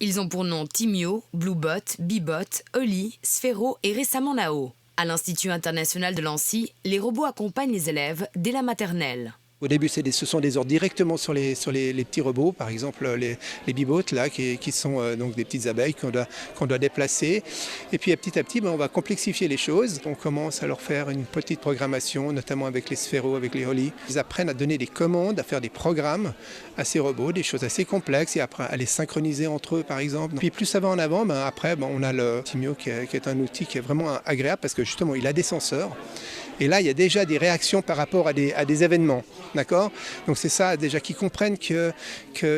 Ils ont pour nom Timio, Bluebot, Bibot, Oli, Sphero et récemment Nao. À l'Institut international de Lancy, les robots accompagnent les élèves dès la maternelle. Au début, ce sont des ordres directement sur les petits robots, par exemple les bibotes là, qui sont donc des petites abeilles qu'on doit déplacer. Et puis petit à petit, on va complexifier les choses. On commence à leur faire une petite programmation, notamment avec les sphéros, avec les Oli. Ils apprennent à donner des commandes, à faire des programmes à ces robots, des choses assez complexes, et après à les synchroniser entre eux, par exemple. Puis plus ça va en avant, après, on a le Timio qui est un outil qui est vraiment agréable parce que justement, il a des senseurs. Et là, il y a déjà des réactions par rapport à des événements. D'accord ? Donc c'est ça déjà qu'ils comprennent qu'il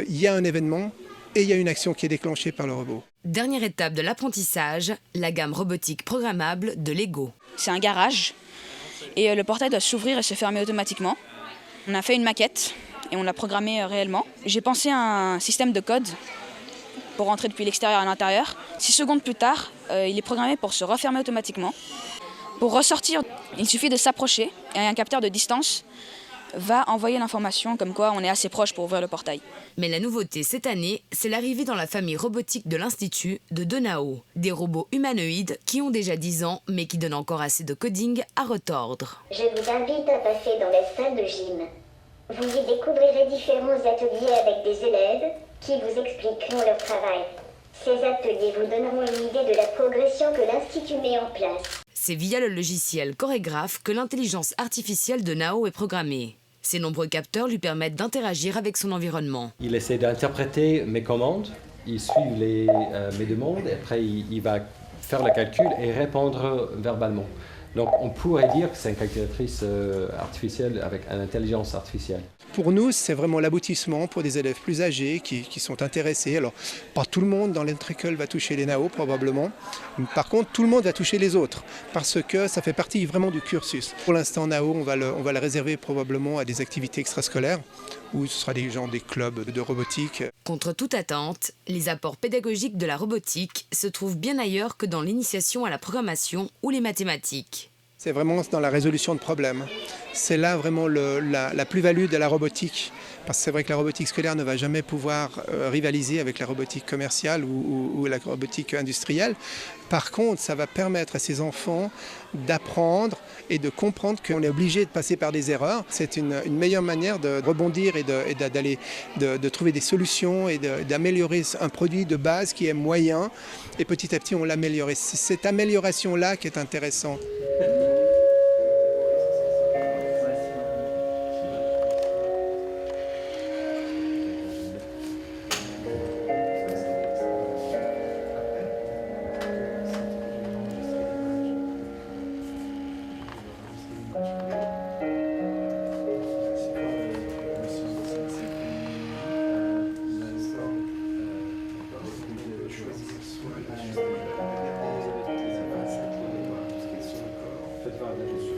y a un événement et il y a une action qui est déclenchée par le robot. Dernière étape de l'apprentissage, la gamme robotique programmable de Lego. C'est un garage et le portail doit s'ouvrir et se fermer automatiquement. On a fait une maquette et on l'a programmé réellement. J'ai pensé à un système de code pour rentrer depuis l'extérieur à l'intérieur. 6 secondes plus tard, il est programmé pour se refermer automatiquement. Pour ressortir, il suffit de s'approcher et un capteur de distance va envoyer l'information comme quoi on est assez proche pour ouvrir le portail. Mais la nouveauté cette année, c'est l'arrivée dans la famille robotique de l'Institut de Nao. Des robots humanoïdes qui ont déjà 10 ans mais qui donnent encore assez de coding à retordre. Je vous invite à passer dans la salle de gym. Vous y découvrirez différents ateliers avec des élèves qui vous expliqueront leur travail. Ces ateliers vous donneront une idée de la progression que l'Institut met en place. C'est via le logiciel Chorégraphe que l'intelligence artificielle de Nao est programmée. Ces nombreux capteurs lui permettent d'interagir avec son environnement. Il essaie d'interpréter mes commandes, il suit mes demandes, et après il va faire le calcul et répondre verbalement. Donc on pourrait dire que c'est une calculatrice artificielle avec une intelligence artificielle. Pour nous, c'est vraiment l'aboutissement pour des élèves plus âgés qui sont intéressés. Alors, pas tout le monde dans l'entre-école va toucher les NAO probablement. Par contre, tout le monde va toucher les autres parce que ça fait partie vraiment du cursus. Pour l'instant, NAO, on va le réserver probablement à des activités extrascolaires où ce sera des clubs de robotique. Contre toute attente, les apports pédagogiques de la robotique se trouvent bien ailleurs que dans l'initiation à la programmation ou les mathématiques. C'est vraiment dans la résolution de problèmes. C'est là vraiment la plus-value de la robotique. Parce que c'est vrai que la robotique scolaire ne va jamais pouvoir rivaliser avec la robotique commerciale ou la robotique industrielle. Par contre, ça va permettre à ces enfants d'apprendre et de comprendre qu'on est obligé de passer par des erreurs. C'est une meilleure manière de rebondir et de trouver des solutions et d'améliorer un produit de base qui est moyen. Et petit à petit, on l'améliore. C'est cette amélioration-là qui est intéressante. Faites voir la